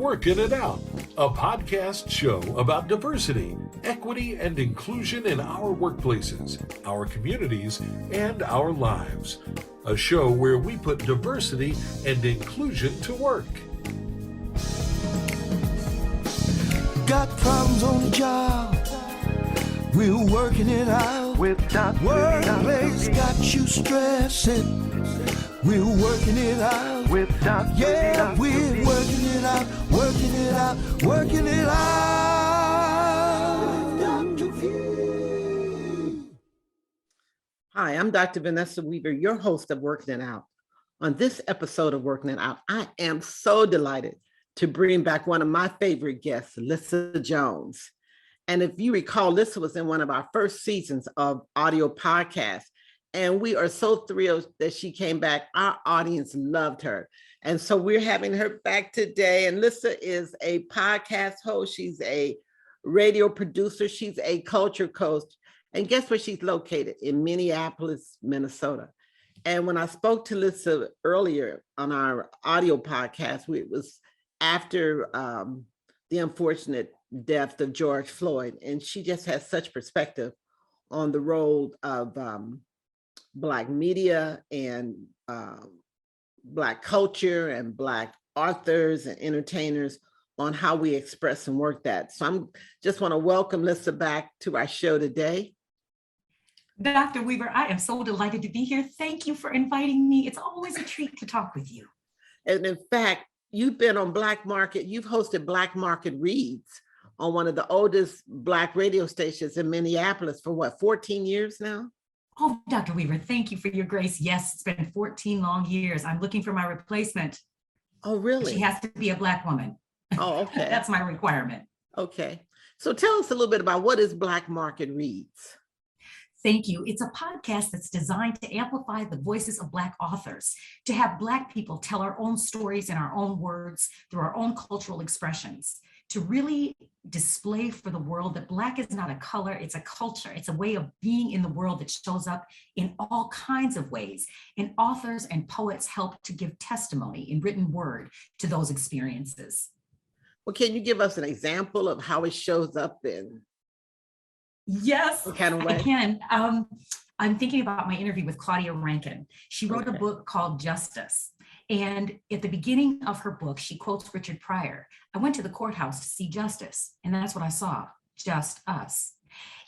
Working It Out, a podcast show about diversity, equity, and inclusion in our workplaces, our communities, and our lives. A show where we put diversity and inclusion to work. Got problems on the job, we're working it out. Workplace got you stressing, we're working it out. Yeah, we're working it out, working it out, working it out. Dr. V. Hi, I'm Dr. Vanessa Weaver, your host of Working It Out. On this episode of Working It Out, I am so delighted to bring back one of my favorite guests, Lissa Jones. And if you recall, Lissa was in one of our first seasons of audio podcasts, and we are so thrilled that she came back. Our audience loved her. And so we're having her back today. And Lissa is a podcast host. She's a radio producer. She's a culture coach. And guess where she's located? In Minneapolis, Minnesota. And when I spoke to Lissa earlier on our audio podcast, it was after the unfortunate death of George Floyd. And she just has such perspective on the role of Black media and Black culture and Black authors and entertainers on how we express and work that. So I'm just want to welcome Lissa back to our show today. Dr. Weaver, I am so delighted to be here. Thank you for inviting me. It's always a treat to talk with you. And in fact, you've been on Black Market, you've hosted Black Market Reads on one of the oldest Black radio stations in Minneapolis for what, 14 years now? Oh, Dr. Weaver, thank you for your grace. Yes, it's been 14 long years. I'm looking for my replacement. Oh, really? She has to be a Black woman. Oh, okay. That's my requirement. Okay. So tell us a little bit about what is Black Market Reads? Thank you. It's a podcast that's designed to amplify the voices of Black authors, to have Black people tell our own stories in our own words through our own cultural expressions, to really display for the world that Black is not a color, it's a culture. It's a way of being in the world that shows up in all kinds of ways. And authors and poets help to give testimony in written word to those experiences. Well, can you give us an example of how it shows up in? Yes, what kind of way? I can. I'm thinking about my interview with Claudia Rankine. She wrote a book called Justice. And at the beginning of her book, she quotes Richard Pryor. I went to the courthouse to see justice, and that's what I saw, just us.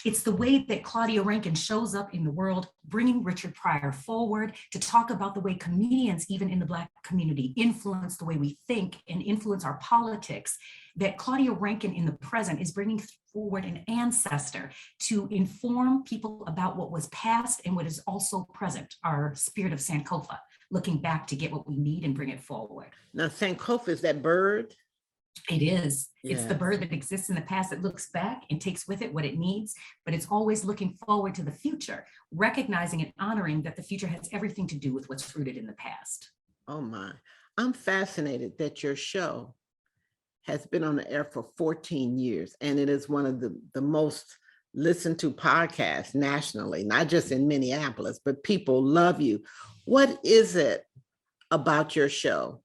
It's the way that Claudia Rankine shows up in the world, bringing Richard Pryor forward to talk about the way comedians, even in the Black community, influence the way we think and influence our politics, that Claudia Rankine in the present is bringing forward an ancestor to inform people about what was past and what is also present, our spirit of Sankofa, looking back to get what we need and bring it forward. Now, Sankofa is that bird? It is. Yes. It's the bird that exists in the past that looks back and takes with it what it needs, but it's always looking forward to the future, recognizing and honoring that the future has everything to do with what's rooted in the past. Oh my, I'm fascinated that your show has been on the air for 14 years, and it is one of the most listened to podcasts nationally, not just in Minneapolis, but people love you. What is it about your show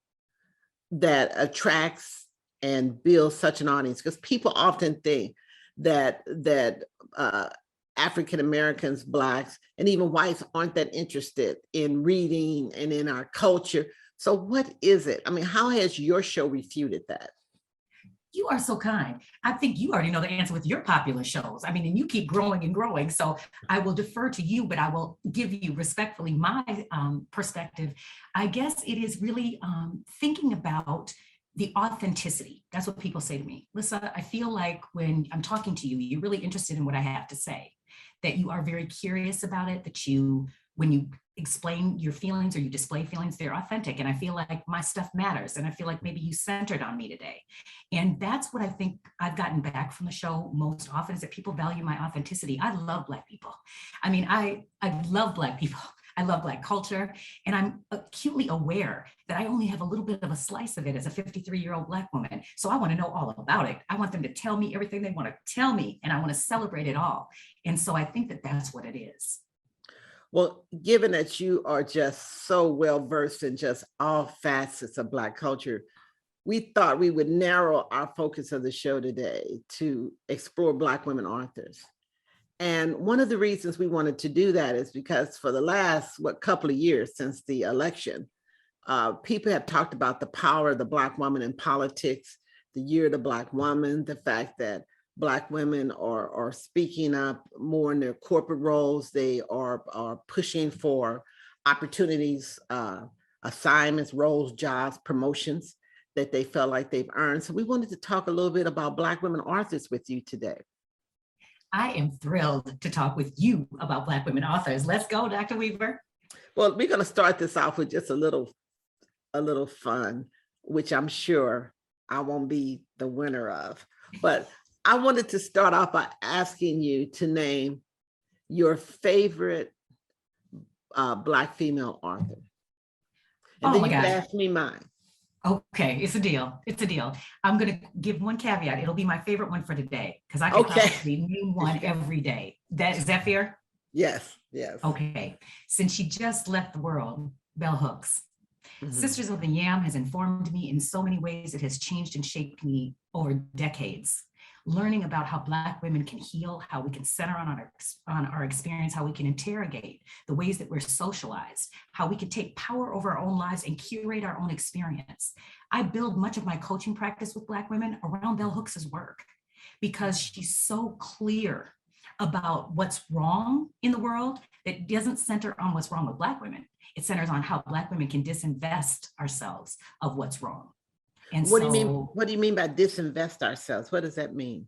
that attracts and builds such an audience? Because people often think that African Americans, Blacks, and even whites aren't that interested in reading and in our culture. So what is it? I mean, how has your show refuted that? You are so kind. I think you already know the answer with your popular shows. I mean, and you keep growing and growing. So I will defer to you, but I will give you respectfully my perspective. I guess it is really thinking about the authenticity. That's what people say to me. Lissa, I feel like when I'm talking to you, you're really interested in what I have to say, that you are very curious about it, that when you explain your feelings or you display feelings, they're authentic. And I feel like my stuff matters. And I feel like maybe you centered on me today. And that's what I think I've gotten back from the show most often, is that people value my authenticity. I love Black people. I mean, I love Black people. I love Black culture. And I'm acutely aware that I only have a little bit of a slice of it as a 53-year-old Black woman. So I want to know all about it. I want them to tell me everything they want to tell me, and I want to celebrate it all. And so I think that that's what it is. Well, given that you are just so well versed in just all facets of Black culture, we thought we would narrow our focus of the show today to explore Black women authors. And one of the reasons we wanted to do that is because for the last, couple of years since the election, people have talked about the power of the Black woman in politics, the year of the Black woman, the fact that Black women are speaking up more in their corporate roles. They are pushing for opportunities, assignments, roles, jobs, promotions that they felt like they've earned. So we wanted to talk a little bit about Black women authors with you today. I am thrilled to talk with you about Black women authors. Let's go, Dr. Weaver. Well, we're going to start this off with just a little fun, which I'm sure I won't be the winner of. But I wanted to start off by asking you to name your favorite Black female author. And then you can ask me mine. Okay, it's a deal. It's a deal. I'm going to give one caveat. It'll be my favorite one for today because I can probably name one every day. Is that fair? Yes, yes. Okay. Since she just left the world, Bell Hooks. Sisters of the Yam has informed me in so many ways. It has changed and shaped me over decades. Learning about how Black women can heal, how we can center on our experience, how we can interrogate the ways that we're socialized, how we can take power over our own lives and curate our own experience. I build much of my coaching practice with Black women around Bell Hooks' work because she's so clear about what's wrong in the world that doesn't center on what's wrong with Black women. It centers on how Black women can disinvest ourselves of what's wrong. And what do you mean? What do you mean by disinvest ourselves? What does that mean?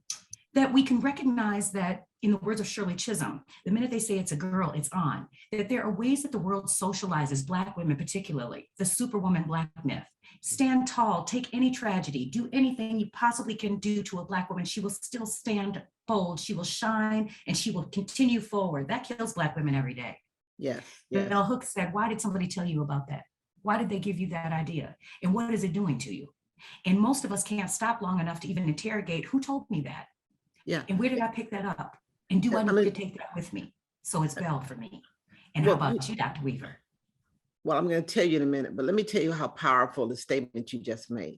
That we can recognize that, in the words of Shirley Chisholm, the minute they say it's a girl, it's on. That there are ways that the world socializes Black women, particularly the superwoman Black myth. Stand tall, take any tragedy, do anything you possibly can do to a Black woman. She will still stand bold, she will shine, and she will continue forward. That kills Black women every day. Yes. Bell Hooks said, why did somebody tell you about that? Why did they give you that idea? And what is it doing to you? And most of us can't stop long enough to even interrogate who told me that. Yeah. And where did I pick that up? And do I need to take that with me? So it's Bell for me. And how about you, Dr. Weaver? Well, I'm going to tell you in a minute, but let me tell you how powerful the statement you just made.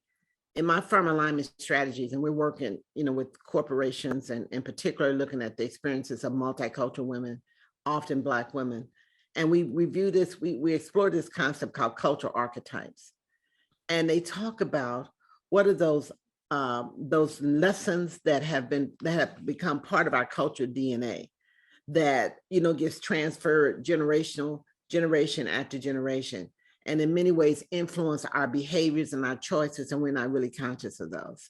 In my firm Alignment Strategies, and we're working, with corporations and in particular looking at the experiences of multicultural women, often Black women. And we review this, we explore this concept called cultural archetypes. And they talk about what are those lessons that have become part of our cultural DNA that gets transferred generation after generation, and in many ways influence our behaviors and our choices, and we're not really conscious of those.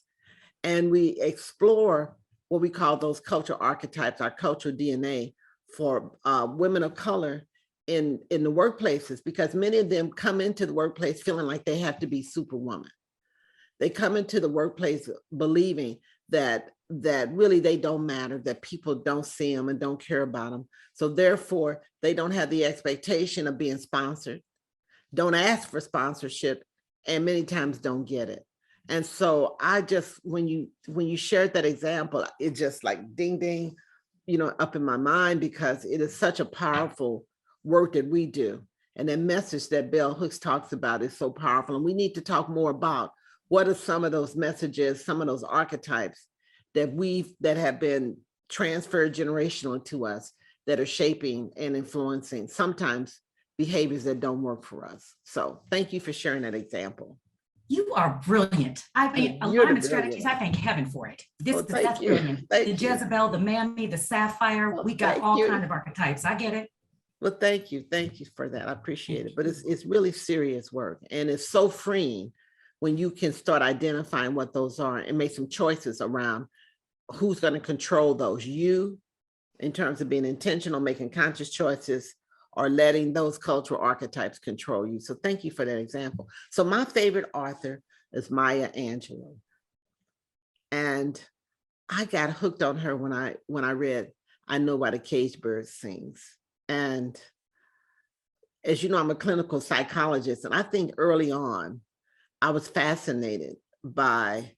And we explore what we call those cultural archetypes, our cultural DNA for women of color in the workplaces, because many of them come into the workplace feeling like they have to be superwoman. They come into the workplace believing that really they don't matter, that people don't see them and don't care about them. So therefore, they don't have the expectation of being sponsored, don't ask for sponsorship, and many times don't get it. And so I just, when you shared that example, it just like ding, ding, up in my mind, because it is such a powerful work that we do. And that message that Bell Hooks talks about is so powerful. And we need to talk more about what are some of those messages, some of those archetypes that have been transferred generationally to us, that are shaping and influencing sometimes behaviors that don't work for us. So thank you for sharing that example. You are brilliant. I mean, Alignment Strategies, I thank heaven for it. That's brilliant. The Jezebel, the Mammy, the Sapphire, we got all kinds of archetypes. I get it. Well, thank you for that. I appreciate it. But it's really serious work, and it's so freeing when you can start identifying what those are and make some choices around who's going to control those. You, in terms of being intentional, making conscious choices, or letting those cultural archetypes control you. So thank you for that example. So my favorite author is Maya Angelou. And I got hooked on her when I read I Know Why the Caged Bird Sings. And as you know, I'm a clinical psychologist, and I think early on, I was fascinated by,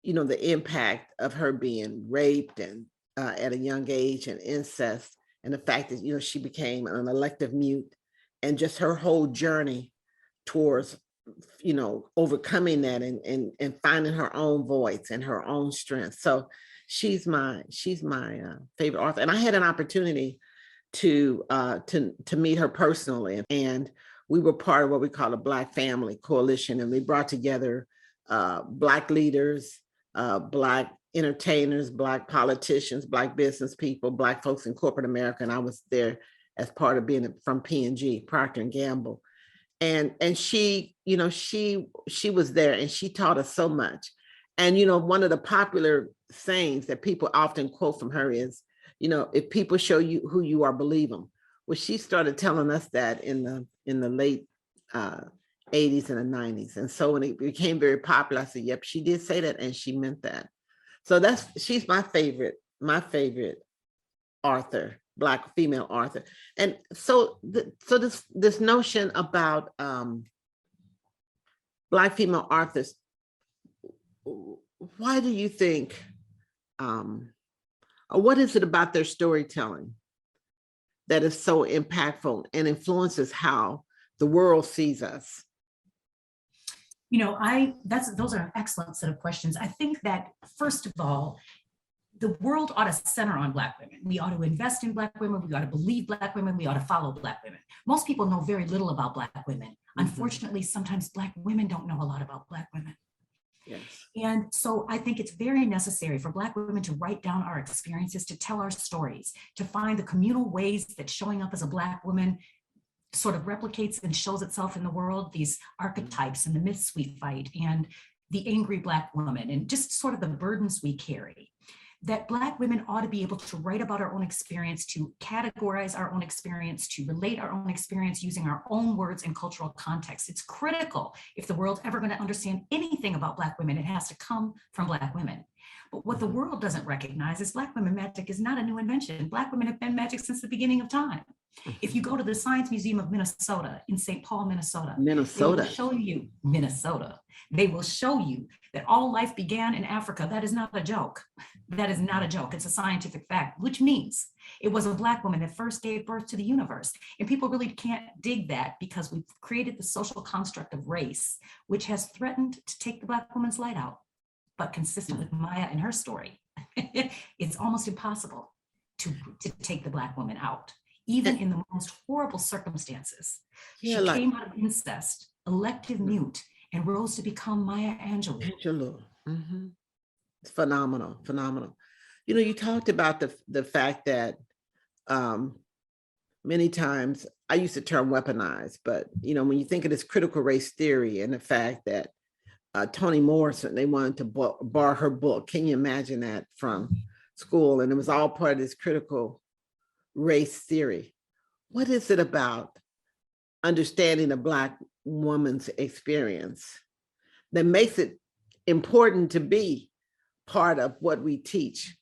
the impact of her being raped and at a young age, and incest, and the fact that, she became an elective mute, and just her whole journey towards overcoming that and finding her own voice and her own strength. So she's my favorite author. And I had an opportunity to meet her personally, and we were part of what we call a Black Family Coalition, and we brought together Black leaders, Black entertainers, Black politicians, Black business people, Black folks in corporate America. And I was there as part of being from P&G, Procter and Gamble. And she was there, and she taught us so much. And, one of the popular sayings that people often quote from her is, if people show you who you are, believe them. Well, she started telling us that in the late 80s and the 90s. And so when it became very popular, I said, yep, she did say that, and she meant that. So she's my favorite author, Black female author. And so this notion about Black female authors, why do you think, or what is it about their storytelling that is so impactful and influences how the world sees us? Those are an excellent set of questions. I think that, first of all, the world ought to center on Black women. We ought to invest in Black women. We ought to believe Black women. We ought to follow Black women. Most people know very little about Black women. Mm-hmm. Unfortunately, sometimes Black women don't know a lot about Black women. Yes. And so I think it's very necessary for Black women to write down our experiences, to tell our stories, to find the communal ways that showing up as a Black woman sort of replicates and shows itself in the world, these archetypes and the myths we fight, and the angry Black woman, and just sort of the burdens we carry. That Black women ought to be able to write about our own experience, to categorize our own experience, to relate our own experience using our own words and cultural context. It's critical. If the world's ever going to understand anything about Black women, it has to come from Black women. But what the world doesn't recognize is Black women magic is not a new invention. Black women have been magic since the beginning of time. If you go to the Science Museum of Minnesota in St. Paul, Minnesota, they will show you Minnesota. They will show you that all life began in Africa. That is not a joke. That is not a joke. It's a scientific fact, which means it was a Black woman that first gave birth to the universe. And people really can't dig that because we've created the social construct of race, which has threatened to take the Black woman's light out. But consistent with Maya and her story, it's almost impossible to take the Black woman out. Even in the most horrible circumstances. She came out of incest, elective mute, and rose to become Maya Angelou. Mm-hmm. It's phenomenal. You talked about the fact that many times, I use the term weaponized, but when you think of this critical race theory and the fact that Toni Morrison, they wanted to bar her book. Can you imagine that, from school? And it was all part of this critical race theory. What is it about understanding a Black woman's experience that makes it important to be part of what we teach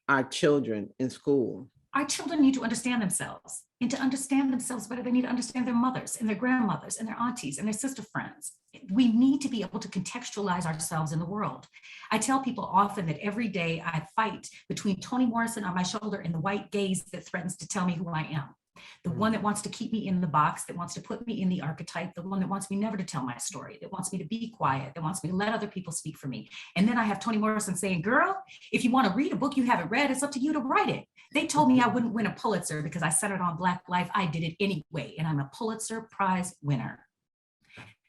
our children in school? Our children need to understand themselves, and to understand themselves better, they need to understand their mothers and their grandmothers and their aunties and their sister friends. We need to be able to contextualize ourselves in the world. I tell people often that every day I fight between Toni Morrison on my shoulder and the white gaze that threatens to tell me who I am. The one that wants to keep me in the box, that wants to put me in the archetype, the one that wants me never to tell my story, that wants me to be quiet, that wants me to let other people speak for me. And then I have Toni Morrison saying, girl, if you want to read a book you haven't read, it's up to you to write it. They told me I wouldn't win a Pulitzer because I centered on Black life. I did it anyway, and I'm a Pulitzer Prize winner.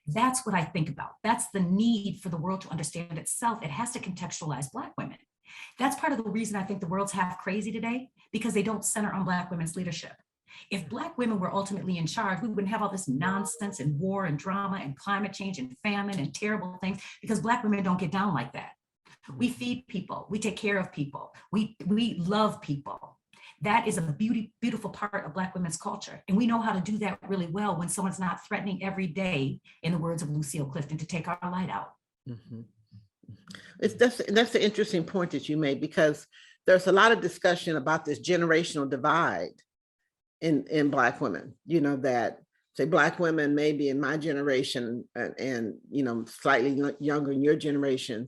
That's what I think about. That's the need for the world to understand itself. It has to contextualize Black women. That's part of the reason I think the world's half crazy today, because they don't center on Black women's leadership. If Black women were ultimately in charge, we wouldn't have all this nonsense and war and drama and climate change and famine and terrible things, because Black women don't get down like that. We feed people, we take care of people, we love people. That is a beautiful part of Black women's culture. And we know how to do that really well when someone's not threatening every day, in the words of Lucille Clifton, to take our light out. Mm-hmm. That's an interesting point that you made, because there's a lot of discussion about this generational divide in Black women, that say Black women maybe in my generation and slightly younger in your generation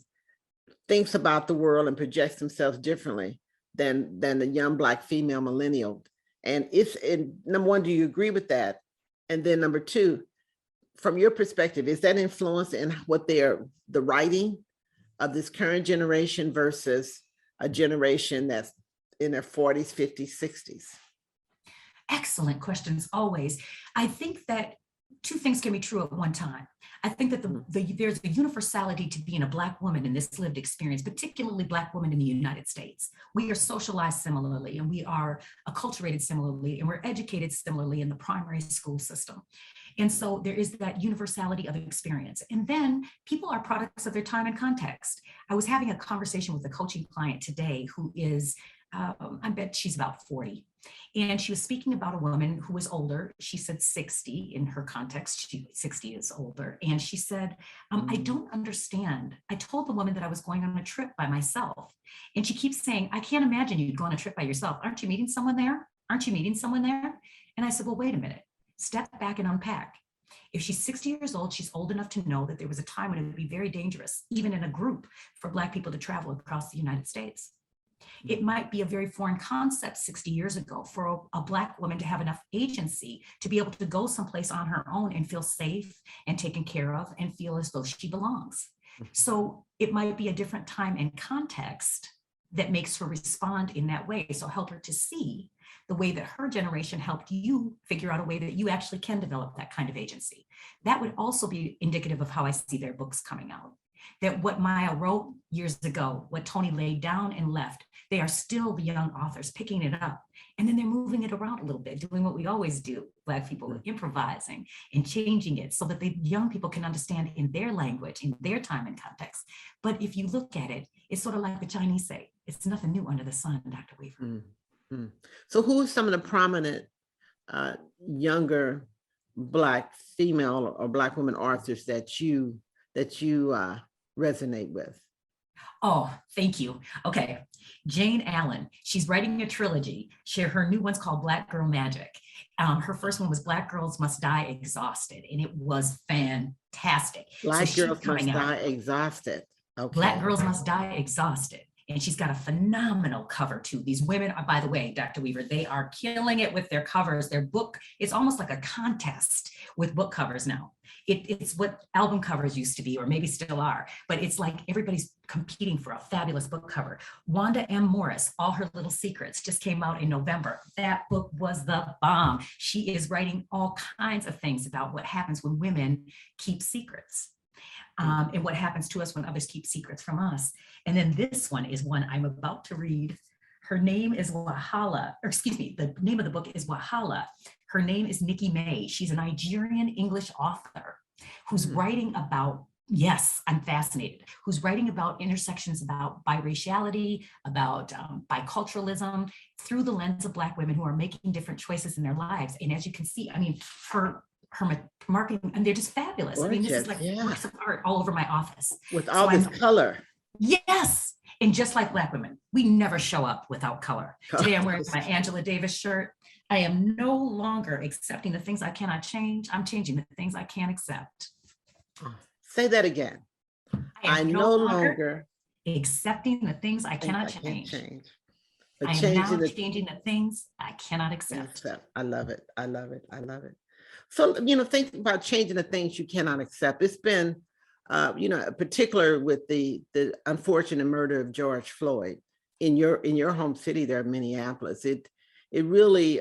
thinks about the world and projects themselves differently than the young Black female millennial. And number one, do you agree with that? And then number two, from your perspective, is that influence in what the writing of this current generation versus a generation that's in their 40s, 50s, 60s? Excellent questions always. I think that two things can be true at one time. I think that there's a universality to being a Black woman in this lived experience, particularly Black women in the United States. We are socialized similarly, and we are acculturated similarly, and we're educated similarly in the primary school system. And so there is that universality of experience. And then people are products of their time and context. I was having a conversation with a coaching client today who is, I bet she's about 40. And she was speaking about a woman who was older. She said 60 in her context. 60 is older. And she said, I don't understand. I told the woman that I was going on a trip by myself. And she keeps saying, I can't imagine you'd go on a trip by yourself. Aren't you meeting someone there? Aren't you meeting someone there? And I said, well, wait a minute. Step back and unpack. If she's 60 years old, she's old enough to know that there was a time when it would be very dangerous, even in a group, for Black people to travel across the United States. It might be a very foreign concept 60 years ago for a Black woman to have enough agency to be able to go someplace on her own and feel safe and taken care of and feel as though she belongs. So it might be a different time and context that makes her respond in that way. So help her to see the way that her generation helped you figure out a way that you actually can develop that kind of agency. That would also be indicative of how I see their books coming out. That what Maya wrote years ago, what Toni laid down and left, they are still the young authors picking it up. And then they're moving it around a little bit, doing what we always do, Black people, improvising and changing it so that the young people can understand in their language, in their time and context. But if you look at it, it's sort of like the Chinese say, it's nothing new under the sun, Dr. Weaver. Mm-hmm. So who are some of the prominent younger Black female or Black women authors that you resonate with? Oh, thank you. Okay. Jane Allen, she's writing a trilogy. Her new one's called Black Girl Magic. Her first one was Black Girls Must Die Exhausted, and it was fantastic. Black Girls Must Die Exhausted. Okay. Black Girls Must Die Exhausted. And she's got a phenomenal cover too. These women are, by the way, Dr. Weaver, they are killing it with their covers. Their book, it's almost like a contest with book covers now. It's what album covers used to be, or maybe still are, but it's like everybody's competing for a fabulous book cover. Wanda M. Morris, All Her Little Secrets, just came out in November. That book was the bomb. She is writing all kinds of things about what happens when women keep secrets. And what happens to us when others keep secrets from us. And then this one is one I'm about to read. Her name is Wahala, or excuse me, the name of the book is Wahala. Her name is Nikki May. She's a Nigerian English author who's writing about, yes, I'm fascinated, who's writing about intersections about biraciality, about biculturalism through the lens of Black women who are making different choices in their lives. And as you can see, I mean, her marketing, and they're just fabulous. Gorgeous. I mean, this is like works of art all over my office. With all this color. Yes. And just like Black women, we never show up without color. Today I'm wearing my Angela Davis shirt. I am no longer accepting the things I cannot change. I'm changing the things I can't accept. Say that again. I no longer accepting the things I cannot change. But I am now changing the things I cannot accept. I love it. I love it. I love it. So, think about changing the things you cannot accept. It's been, particular with the unfortunate murder of George Floyd in your home city there in Minneapolis. It really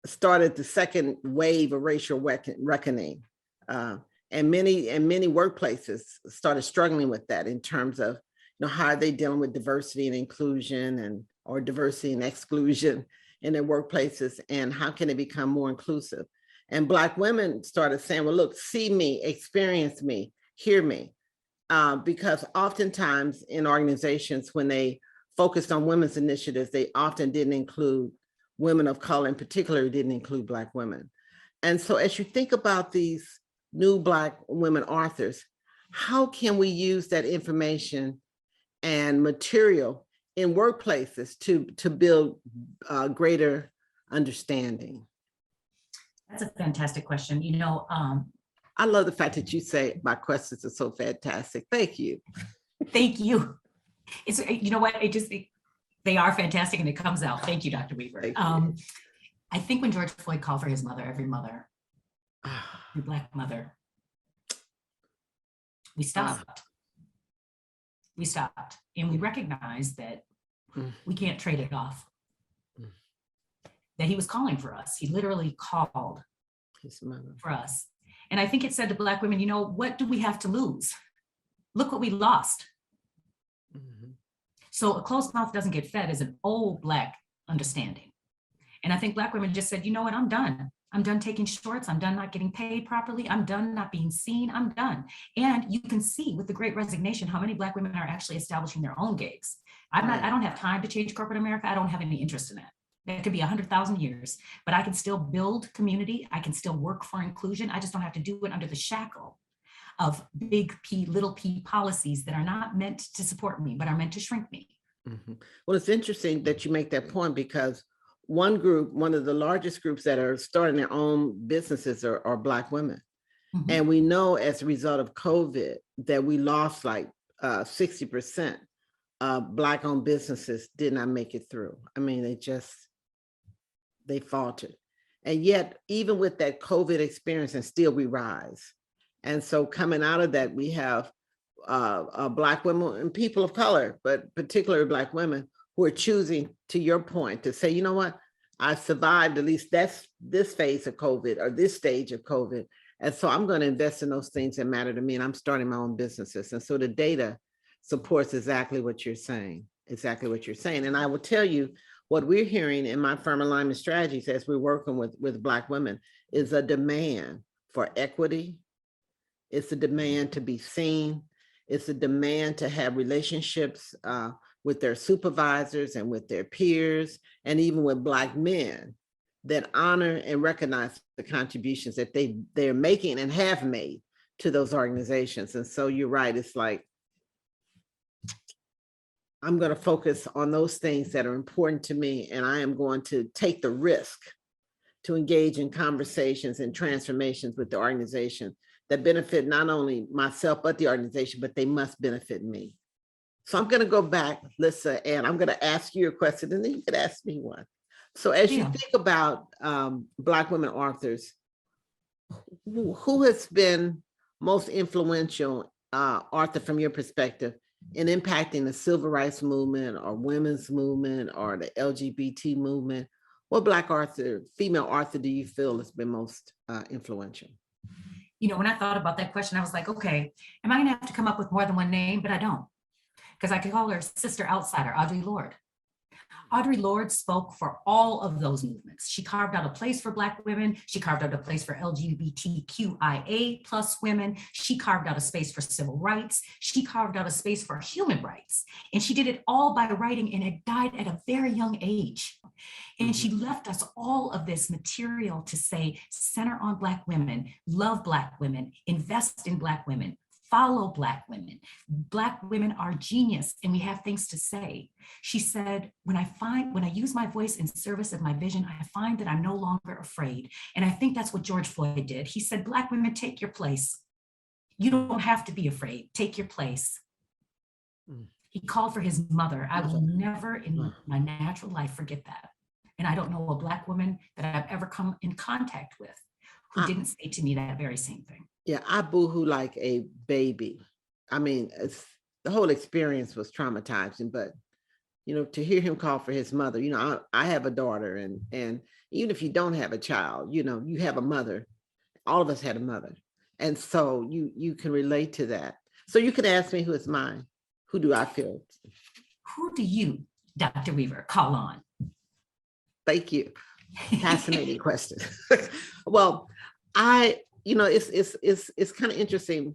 started the second wave of racial reckoning, and many workplaces started struggling with that in terms of how are they dealing with diversity and inclusion or diversity and exclusion in their workplaces, and how can it become more inclusive? And Black women started saying, well, look, see me, experience me, hear me. Because oftentimes in organizations, when they focused on women's initiatives, they often didn't include women of color, in particular, didn't include Black women. And so as you think about these new Black women authors, how can we use that information and material in workplaces to build greater understanding? That's a fantastic question. I love the fact that you say my questions are so fantastic. Thank you. Thank you. It's, what, they are fantastic and it comes out. Thank you, Dr. Weaver. I think when George Floyd called for his mother, every mother your Black mother. We Ah. stopped. We stopped. And we recognized that Mm. we can't trade it off. Mm. That he was calling for us. He literally called His mother. for us. And I think it said to Black women, you know, what do we have to lose? Look what we lost. Mhm. So a closed mouth doesn't get fed is an old Black understanding. And I think Black women just said, you know what, I'm done. I'm done taking shorts. I'm done not getting paid properly. I'm done not being seen. I'm done. And you can see with the Great Resignation how many Black women are actually establishing their own gigs. I don't have time to change corporate America. I don't have any interest in that. That could be 100,000 years, but I can still build community. I can still work for inclusion. I just don't have to do it under the shackle of big P, little p policies that are not meant to support me, but are meant to shrink me. Mhm. Well, it's interesting that you make that point because one group, one of the largest groups that are starting their own businesses are Black women. Mhm. And we know as a result of COVID that we lost like 60% of Black-owned businesses did not make it through. I mean, they faltered. And yet, even with that COVID experience, and still we rise. And so coming out of that, we have Black women and people of color, but particularly Black women who are choosing, to your point, to say, you know what, I survived at least this phase of COVID or this stage of COVID. And so I'm going to invest in those things that matter to me. And I'm starting my own businesses. And so the data supports exactly what you're saying, And I will tell you what we're hearing in my firm Alignment Strategies as we're working with Black women is a demand for equity. It's a demand to be seen. It's a demand to have relationships with their supervisors and with their peers, and even with Black men that honor and recognize the contributions that they're making and have made to those organizations. And so you're right, it's like, I'm going to focus on those things that are important to me, and I am going to take the risk to engage in conversations and transformations with the organization that benefit not only myself, but the organization, but they must benefit me. So I'm going to go back, Lissa, and I'm going to ask you a question, and then you could ask me one. So as you Yeah. think about Black women authors, who has been most influential author from your perspective in impacting the civil rights movement or women's movement or the LGBT movement? What Black author, female author do you feel has been most influential? You know, when I thought about that question, I was like, okay, am I gonna have to come up with more than one name? But I don't, because I could call her Sister Outsider, Audre Lorde. Audre Lorde spoke for all of those movements. She carved out a place for Black women. She carved out a place for LGBTQIA plus women. She carved out a space for civil rights. She carved out a space for human rights. And she did it all by writing, and it died at a very young age. And she left us all of this material to say, center on Black women, love Black women, invest in Black women, follow Black women. Black women are genius, and we have things to say. She said, when I use my voice in service of my vision, I find that I'm no longer afraid. And I think that's what George Floyd did. He said, Black women, take your place. You don't have to be afraid. Take your place. He called for his mother. I will never in my natural life forget that. And I don't know a Black woman that I've ever come in contact with who didn't say to me that very same thing. Yeah, I boohoo like a baby. I mean, the whole experience was traumatizing, but you know, to hear him call for his mother, you know, I have a daughter, and even if you don't have a child, you know, you have a mother. All of us had a mother, and so you can relate to that. So you can ask me who is mine. Who do I feel? Who do you, Dr. Weaver, call on? Thank you. Fascinating question. Well, you know, it's kind of interesting.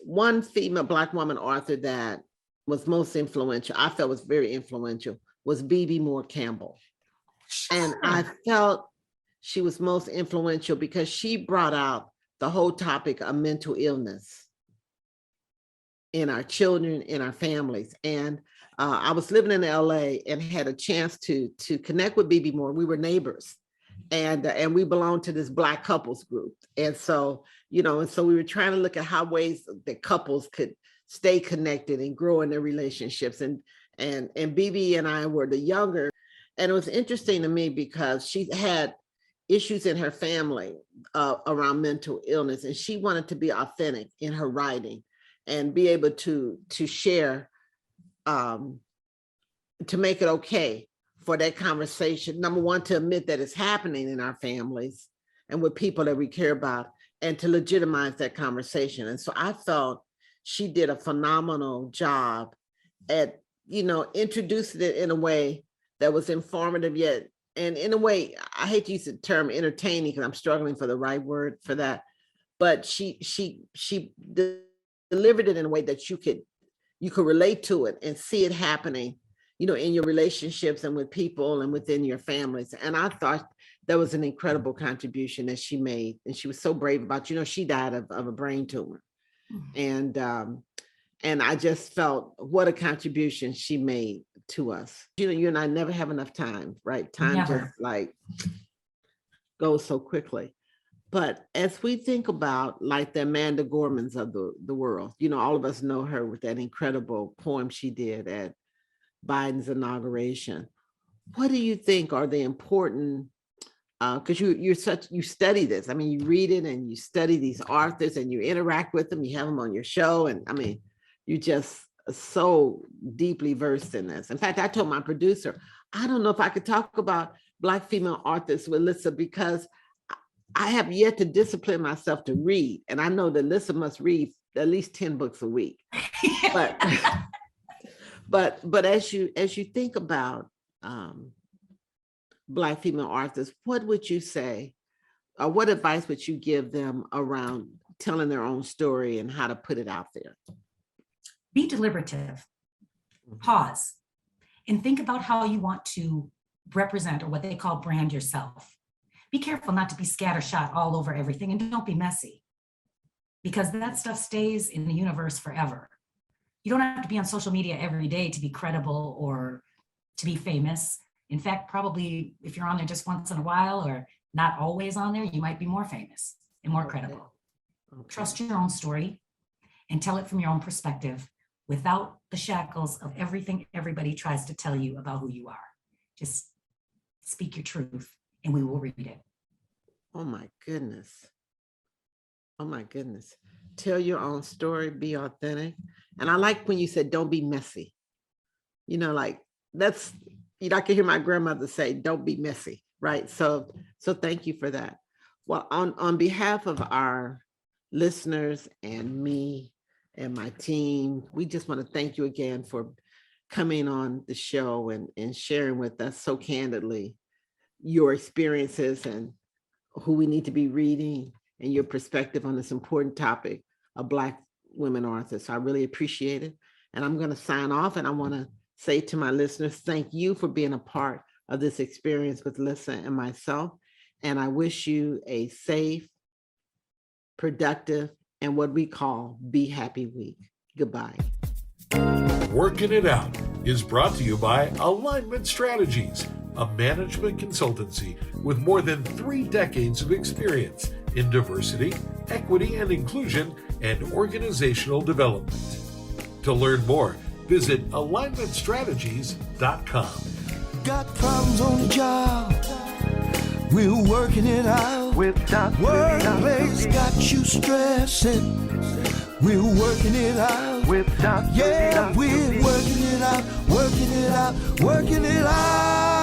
One female Black woman author that was most influential, I felt was very influential, was B.B. Moore Campbell. And I felt she was most influential because she brought out the whole topic of mental illness in our children, in our families. And I was living in LA and had a chance to connect with B.B. Moore. We were neighbors. And we belonged to this Black couples group. And so, you know, and so we were trying to look at how ways that couples could stay connected and grow in their relationships. And BB and I were the younger. And it was interesting to me because she had issues in her family around mental illness, and she wanted to be authentic in her writing and be able to share, to make it okay for that conversation. Number one, to admit that it's happening in our families and with people that we care about, and to legitimize that conversation. And so I felt she did a phenomenal job at, introducing it in a way that was informative yet, and in a way, I hate to use the term entertaining because I'm struggling for the right word for that, but she delivered it in a way that you could relate to it and see it happening, in your relationships and with people and within your families. And I thought that was an incredible contribution that she made. And she was so brave about, she died of a brain tumor. And I just felt what a contribution she made to us. You and I never have enough time, right? Time Never. Just goes so quickly. But as we think about the Amanda Gormans of the world, all of us know her with that incredible poem she did at Biden's inauguration. What do you think are the important, because you study this. I mean, you read it and you study these authors and you interact with them, you have them on your show. And I mean, you just so deeply versed in this. In fact, I told my producer, I don't know if I could talk about Black female authors with Lissa because I have yet to discipline myself to read. And I know that Lissa must read at least 10 books a week. But as you think about Black female authors, what would you say, or what advice would you give them around telling their own story and how to put it out there? Be deliberative, pause, and think about how you want to represent, or what they call brand, yourself. Be careful not to be scattershot all over everything, and don't be messy, because that stuff stays in the universe forever. You don't have to be on social media every day to be credible or to be famous. In fact, probably if you're on there just once in a while or not always on there, you might be more famous and more credible. Okay. Trust your own story and tell it from your own perspective without the shackles of everything everybody tries to tell you about who you are. Just speak your truth and we will read it. Oh my goodness. Oh my goodness. Tell your own story, be authentic. And I like when you said, don't be messy. That's, I can hear my grandmother say, don't be messy, right? So thank you for that. Well, on behalf of our listeners and me and my team, we just want to thank you again for coming on the show and sharing with us so candidly your experiences and who we need to be reading and your perspective on this important topic of Black women authors. So I really appreciate it. And I'm going to sign off, and I want to say to my listeners, thank you for being a part of this experience with Lissa and myself. And I wish you a safe, productive, and what we call Be Happy week. Goodbye. Working It Out is brought to you by Alignment Strategies, a management consultancy with more than 3 decades of experience in diversity, equity and inclusion, and organizational development. To learn more, visit alignmentstrategies.com. Got problems on the job, we're working it out. Workplace got you stressing, we're working it out. Yeah, we're working it out, working it out, working it out.